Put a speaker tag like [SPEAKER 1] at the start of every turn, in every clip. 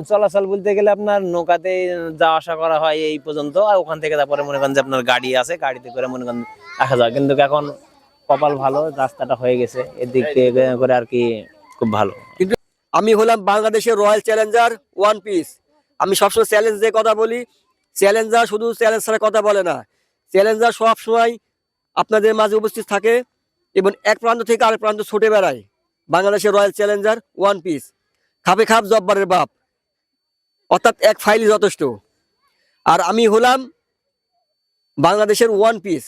[SPEAKER 1] চলাচল বলতে গেলে আপনার নৌকাতে যাওয়া আসা করা হয় এই পর্যন্ত, আর ওখান থেকে তারপরে মনে করেন যে আপনার গাড়ি আছে, গাড়িতে করে মনে করেন আসা যায়। কিন্তু এখন কপাল ভালো, রাস্তাটা হয়ে গেছে এদিক থেকে করে আর কি, খুব ভালো।
[SPEAKER 2] কিন্তু আমি হলাম বাংলাদেশের রয়্যাল চ্যালেঞ্জার ওয়ান পিস। আমি সবসময় চ্যালেঞ্জ দিয়ে কথা বলি। চ্যালেঞ্জার শুধু চ্যালেঞ্জ ছাড়া কথা বলে না, চ্যালেঞ্জার সব সময় আপনাদের মাঝে উপস্থিত থাকে এবং এক প্রান্ত থেকে আরেক প্রান্ত ছুটে বেড়ায়। বাংলাদেশের রয়্যাল চ্যালেঞ্জার ওয়ান পিস, খাপে খাপ জব্বারের বাপ, অর্থাৎ এক ফাইলই যথেষ্ট। আর আমি হলাম বাংলাদেশের ওয়ান পিস।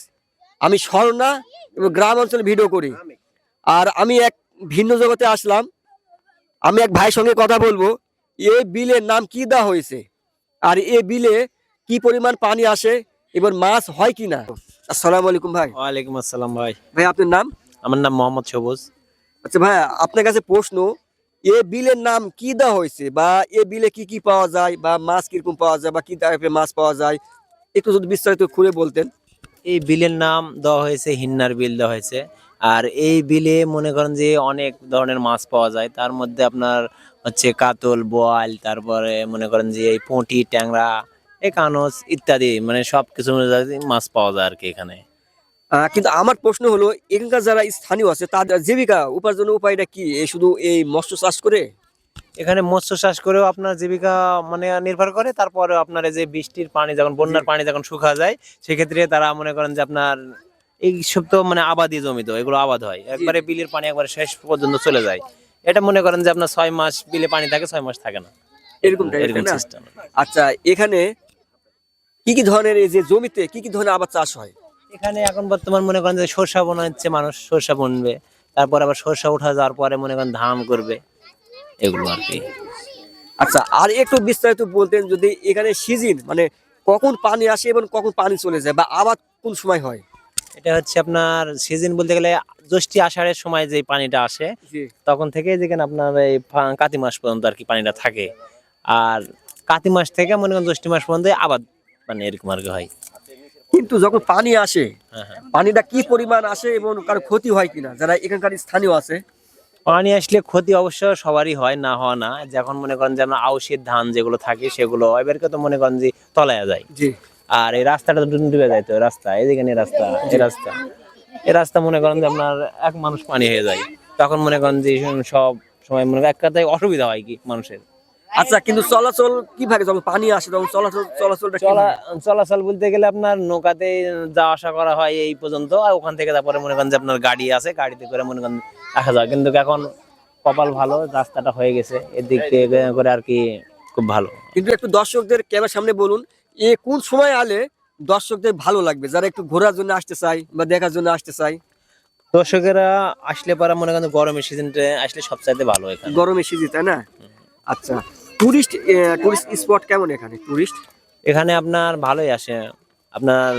[SPEAKER 2] আমি শহর এবং গ্রাম অঞ্চলে ভিডিও করি। আর আমি এক ভিন্ন জগতে আসলাম। আমি এক ভাইয়ের সঙ্গে কথা বলবো, এই বিলের নাম কি দেওয়া হয়েছে, আর এই বিলে কি পরিমাণ পানি আসে এবং মাছ হয় কিনা। আসসালামু আলাইকুম ভাই।
[SPEAKER 1] ওয়ালাইকুম আসসালাম ভাই।
[SPEAKER 2] ভাই আপনার নাম?
[SPEAKER 1] আমার নাম মোহাম্মদ সবুজ।
[SPEAKER 2] আচ্ছা ভাই, আপনার কাছে প্রশ্ন, এ বিলের নাম কি দেওয়া হয়েছে, বা এ বিলে কি কি পাওয়া যায়, বা মাছ কিরকম পাওয়া যায়, বা কি টাইপের মাছ পাওয়া যায়, একটু যদি বিস্তারিত খুলে বলতেন।
[SPEAKER 1] এই বিলের নাম দেওয়া হয়েছে হিন্নার বিল দেওয়া হয়েছে। আর এই বিলে মনে করেন যে অনেক ধরনের মাছ পাওয়া যায়, তার মধ্যে আপনার হচ্ছে কাতল, বোয়াল, তারপরে মনে করেন যে এই পুঁটি, ট্যাংরা, এই কানস ইত্যাদি, মানে সবকিছু মাছ পাওয়া যায় আর কি এখানে।
[SPEAKER 2] কিন্তু আমার প্রশ্ন হলো, এখানকার যারা স্থানীয় আছে তাদের জীবিকা উপার্জনের উপায়টা কি? এই শুধু এই মৎস্য চাষ করে?
[SPEAKER 1] এখানে মৎস্য চাষ করেও আপনার জীবিকা মানে নির্ভর করে। তারপরে আপনার এই যে বৃষ্টির পানি যখন, বন্যার পানি যখন শুকা যায়, সেক্ষেত্রে তারা মনে করেন যে আপনার এই সব তো মানে আবাদি জমি, তো এগুলো আবাদ হয় একবারে, বিলের পানি একবারে শেষ পর্যন্ত চলে যায়। এটা মনে করেন যে আপনার 6 মাস বিলে পানি থাকে, 6 মাস থাকে না,
[SPEAKER 2] এরকম type এর,
[SPEAKER 1] এরকম
[SPEAKER 2] তাই না?
[SPEAKER 1] সিস্টেম।
[SPEAKER 2] আচ্ছা, এখানে কি কি ধরনের, এই যে জমিতে কি কি ধরনের আবাদ চাষ হয়?
[SPEAKER 1] এখানে এখন বর্তমান মনে করেন যে সরষা বোনা হচ্ছে, মানুষ সরষা বুনবে, তারপর আবার সরষা উঠা যাওয়ার পরে মনে করেন ধান করবে, এগুলো আর কি।
[SPEAKER 2] আচ্ছা, আর একটু বিস্তারিত বলতেন যদি, এখানে সিজন মানে কখন পানি আসে এবং কখন পানি চলে যায়, বা আবাদ কোন সময় হয়?
[SPEAKER 1] এটা হচ্ছে আপনার সিজন বলতে গেলে জ্যৈষ্ঠ আষাঢ়ের সময় যে পানিটা আসে, তখন থেকে যেখানে আপনার এই কাতি মাস পর্যন্ত আর কি পানিটা থাকে। আর কাতি মাস থেকে মনে করেন জ্যৈষ্ঠ মাস পর্যন্ত আবাদ মানে এরকম আর কি হয়।
[SPEAKER 2] কিন্তু যখন পানি আসে,
[SPEAKER 1] হ্যাঁ হ্যাঁ,
[SPEAKER 2] পানিটা কি পরিমাণ আসে এবং কারো ক্ষতি হয় কিনা, যারা এখানকার স্থানীয় আছে?
[SPEAKER 1] পানি আসলে ক্ষতি অবশ্য সবারই হয়, না হওয়া না। যখন মনে করেন যে আপনার আউশের ধান যেগুলো থাকে সেগুলো এবারকে তো মনে করেন যে তলায় যায়।
[SPEAKER 2] জি।
[SPEAKER 1] আর এই রাস্তাটা তো ডুবে যায়, তো রাস্তা এই যেখানে রাস্তা, এই রাস্তা মনে করেন যে আপনার এক মানুষ পানি হয়ে যায়, তখন মনে করেন যে সব সময় মনে করেন এক কথায় অসুবিধা হয় কি মানুষের।
[SPEAKER 2] আচ্ছা, কিন্তু চলাচল কিভাবে, যখন পানি আসে তখন চলাচলটা
[SPEAKER 1] চলা
[SPEAKER 2] কিভাবে?
[SPEAKER 1] চলাচল বলতে গেলে আপনার নৌকাতে যাওয়া আসা করা হয় এই পর্যন্ত, আর ওখান থেকে তারপরে মনে করেন যে আপনার গাড়ি আছে, গাড়িতে করে মনে করেন আসা যায়। কিন্তু এখন কপাল ভালো, রাস্তাটা হয়ে গেছে এদিক থেকে করে আর কি, খুব ভালো।
[SPEAKER 2] কিন্তু একটু দর্শকদের ক্যামেরার সামনে বলুন, এ কোন সময় আলে দর্শকদের ভালো লাগবে, যারা একটু ঘোরার জন্য আসতে চায় বা দেখার জন্য আসতে চায়?
[SPEAKER 1] দর্শকেরা আসলে পরে মনে করেন গরমের সিজনটা আসলে সবচাইতে ভালো এখানে।
[SPEAKER 2] গরমের সিজন, তাই না? আচ্ছা, টুরিস্ট টুরিস্ট স্পট কেমন এখানে টুরিস্ট?
[SPEAKER 1] এখানে আপনার ভালোই আসে। আপনার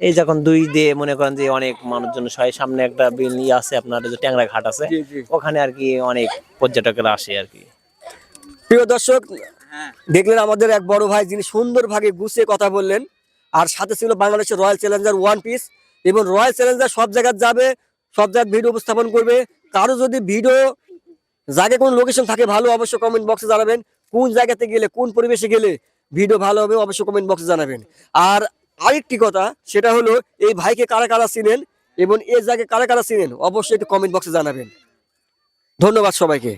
[SPEAKER 1] এই যখন দুই দিয়ে মনে করেন যে অনেক মানুষজন সবাই, সামনে একটা বিল আছে আপনার, যে ট্যাংরা ঘাট আছে,
[SPEAKER 2] জি জি।
[SPEAKER 1] ওখানে আর কি অনেক পর্যটকেরা আসে আর কি।
[SPEAKER 2] প্রিয় দর্শক, দেখলেন আমাদের এক বড় ভাই, যিনি সুন্দরভাবে গুছিয়ে কথা বললেন। আর সাথে ছিল বাংলাদেশের রয়্যাল চ্যালেঞ্জার ওয়ান পিস। এবং রয়্যাল চ্যালেঞ্জার সব জায়গায় যাবে, সব জায়গায় ভিডিও উপস্থাপন করবে। কারো যদি ভিডিও জায়গায় কোনো লোকেশন থাকে ভালো, অবশ্যই কমেন্ট বক্সে জানাবেন। কোন জায়গাতে গেলে, কোন পরিবেশে গেলে ভিডিও ভালো হবে, অবশ্যই কমেন্ট বক্সে জানাবেন। আর আরেকটি কথা, সেটা হলো এই ভাইকে কারা কারা চিনেন এবং এই জায়গায় কারা কারা চিনেন, অবশ্যই একটু কমেন্ট বক্সে জানাবেন। ধন্যবাদ সবাইকে।